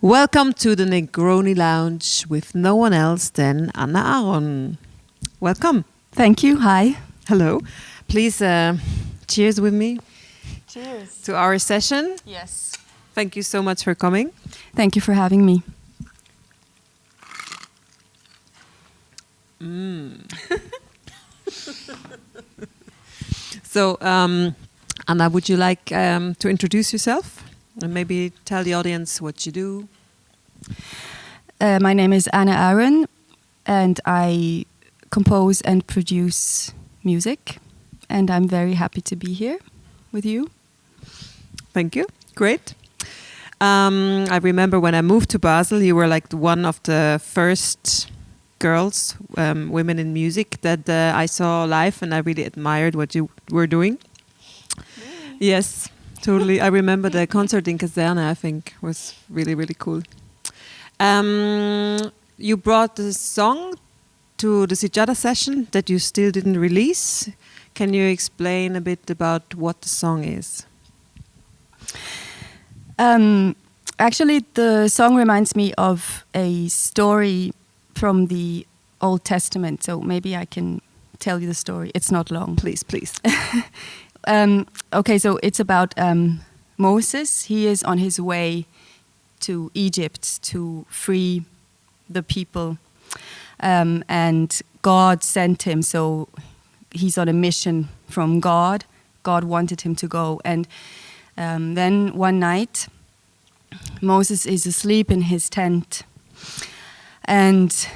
Welcome to the Negroni Lounge with no one else than annaaaron. Welcome. Thank you. Hi. Hello. Please cheers with me. Cheers. To our session. Yes. Thank you so much for coming. Thank you for having me. So, Anna, would you like to introduce yourself and maybe tell the audience what you do? My name is annaaaron, and I compose and produce music, and I'm very happy to be here with you. Thank you. Great. I remember when I moved to Basel, you were like one of the first girls, women in music that I saw live, and I really admired what you were doing. Really? Yes, totally. I remember the concert in Kaserne, I think, was really, really cool. You brought the song to the Sijada session that you still didn't release. Can you explain a bit about what the song is? Actually, the song reminds me of a story from the Old Testament, so maybe I can tell you the story. It's not long. Please, please. Okay, so it's about Moses. He is on his way to Egypt to free the people, and God sent him, so he's on a mission from God. God wanted him to go, and then one night Moses is asleep in his tent, and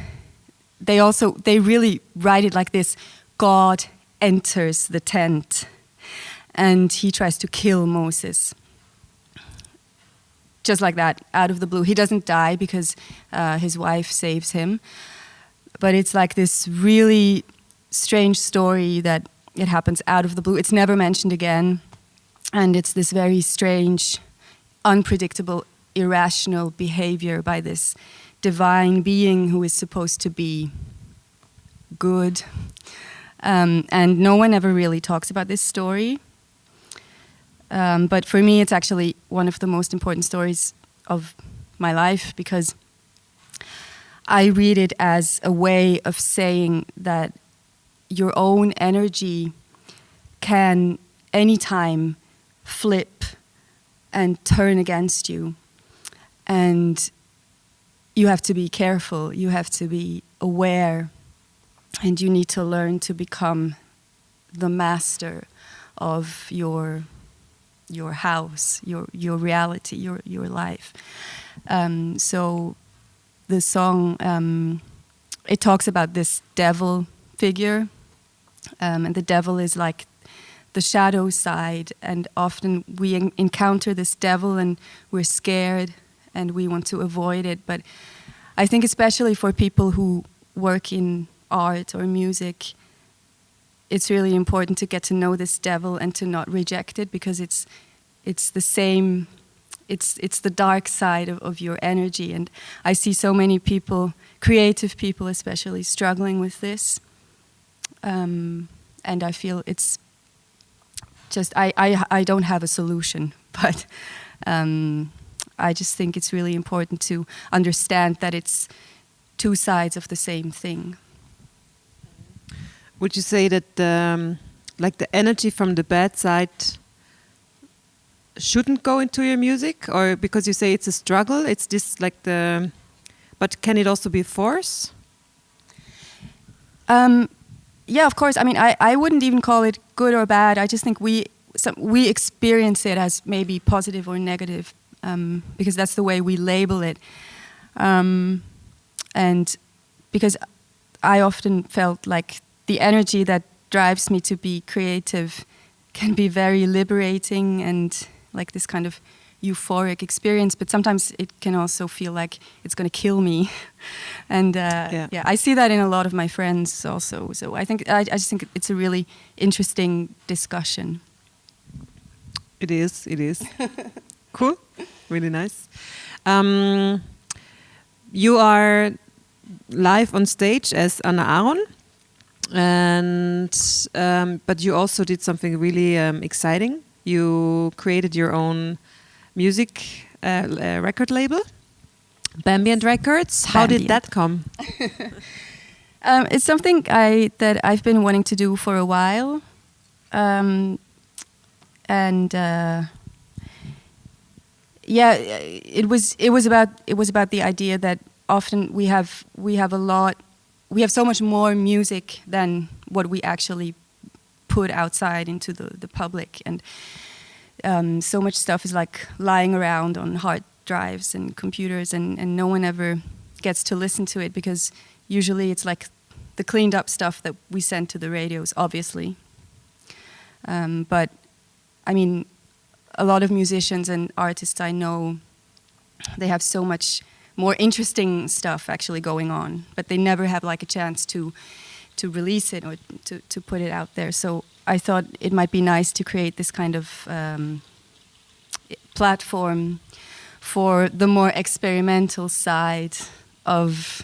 they really write it like this: God enters the tent and he tries to kill Moses. Just like that, out of the blue. He doesn't die because his wife saves him. But it's like this really strange story that it happens out of the blue. It's never mentioned again. And it's this very strange, unpredictable, irrational behavior by this divine being who is supposed to be good. And no one ever really talks about this story. But for me, it's actually one of the most important stories of my life, because I read it as a way of saying that your own energy can anytime flip and turn against you. And you have to be careful, you have to be aware, and you need to learn to become the master of your house, your reality, your life. So the song, it talks about this devil figure, and the devil is like the shadow side, and often we encounter this devil and we're scared and we want to avoid it. But I think especially for people who work in art or music, it's really important to get to know this devil and to not reject it, because it's the same, it's the dark side of your energy. And I see so many people, creative people especially, struggling with this. And I feel it's just, I don't have a solution, but I just think it's really important to understand that it's two sides of the same thing. Would you say that like the energy from the bad side shouldn't go into your music? Or because you say it's a struggle, it's just like but can it also be force? Yeah, of course. I mean, I wouldn't even call it good or bad. I just think we experience it as maybe positive or negative, because that's the way we label it. And because I often felt like the energy that drives me to be creative can be very liberating and like this kind of euphoric experience, but sometimes it can also feel like it's going to kill me. And yeah, I see that in a lot of my friends also. So I just think it's a really interesting discussion. It is. Cool. Really nice. You are live on stage as annaaaron. And but you also did something really exciting. You created your own music record label. Bambi Records. How did that come? It's something that I've been wanting to do for a while, and yeah, it was about the idea that often we have so much more music than what we actually put outside into the public, and so much stuff is like lying around on hard drives and computers, and no one ever gets to listen to it, because usually it's like the cleaned up stuff that we send to the radios, obviously. But I mean, a lot of musicians and artists I know, they have so much more interesting stuff actually going on, but they never have like a chance to release it or to put it out there. So I thought it might be nice to create this kind of platform for the more experimental side of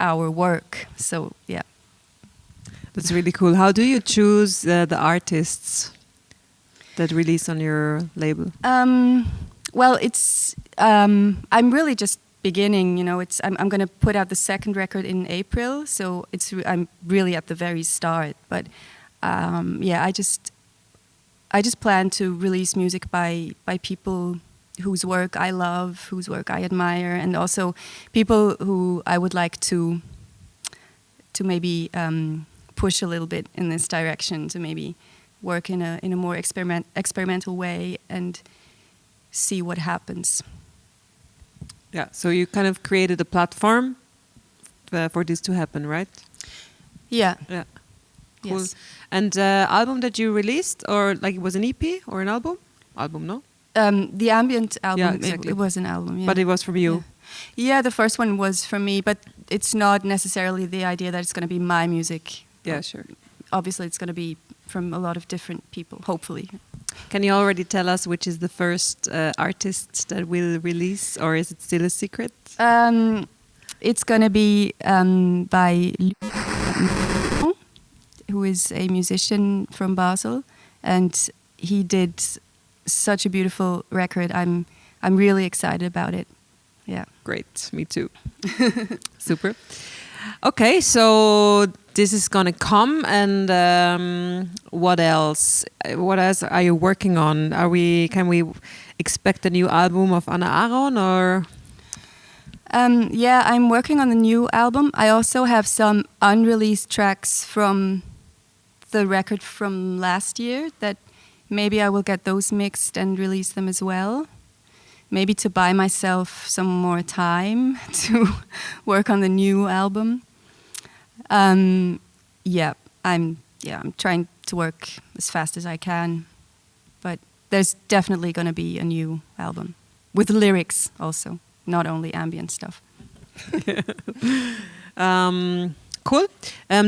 our work. So yeah. That's really cool. How do you choose the artists that release on your label? Well, it's I'm really just beginning. You know, I'm going to put out the second record in April, so I'm really at the very start. But yeah, I just plan to release music by people whose work I love, whose work I admire, and also people who I would like to maybe push a little bit in this direction, to maybe work in a more experimental way and see what happens. Yeah, so you kind of created a platform for this to happen, right? Yeah. Yeah. Cool. Yes. And album that you released, or like it was an EP or an album? Album, no? The ambient album, Yeah, exactly. it was an album, yeah. But it was from you? Yeah, the first one was from me, but it's not necessarily the idea that it's going to be my music. Yeah, sure. Obviously, it's going to be from a lot of different people, hopefully. Can you already tell us which is the first artist that will release, or is it still a secret? It's going to be by who is a musician from Basel, and he did such a beautiful record. I'm really excited about it. Yeah. Great, me too. Super. Okay, so this is gonna come, and what else? What else are you working on? Can we expect a new album of annaaaron, or? Yeah, I'm working on the new album. I also have some unreleased tracks from the record from last year that maybe I will get those mixed and release them as well. Maybe to buy myself some more time to work on the new album. Yeah, I'm trying to work as fast as I can, but there's definitely going to be a new album with lyrics also, not only ambient stuff. Cool.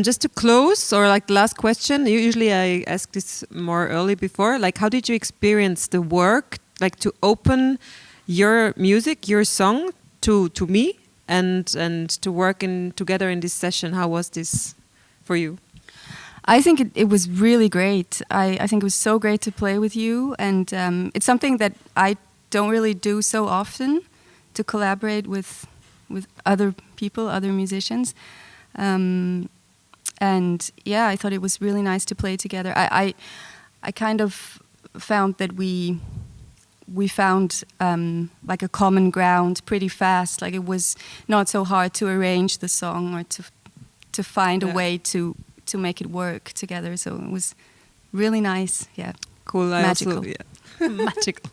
Just to close, or like the last question, usually I ask this more early before, like how did you experience the work, like to open your music, your song to me, and to work together in this session? How was this for you? I think it was really great. I think it was so great to play with you, and it's something that I don't really do so often, to collaborate with other people, other musicians. And yeah, I thought it was really nice to play together. I kind of found that we found like a common ground pretty fast. Like it was not so hard to arrange the song or to find a way to make it work together. So it was really nice. Yeah. Cool. Magical. Magical.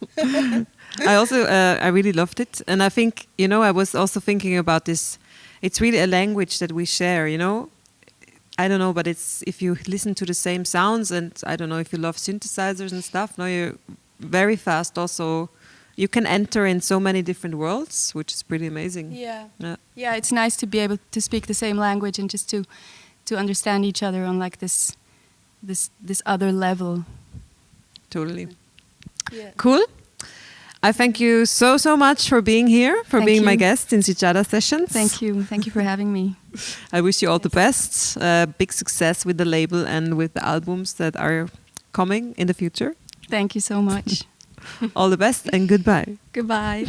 I really loved it, and I think, you know, I was also thinking about this. It's really a language that we share, you know. I don't know, but it's, if you listen to the same sounds, and I don't know if you love synthesizers and stuff, no, you're very fast also. You can enter in so many different worlds, which is pretty amazing. Yeah. Yeah. Yeah, it's nice to be able to speak the same language and just to understand each other on like this other level. Totally. Yeah. Cool. I thank you so much for being here, for being my guest in Sijada Sessions. Thank you. Thank you for having me. I wish you all the best. Big success with the label and with the albums that are coming in the future. Thank you so much. All the best and goodbye. Goodbye.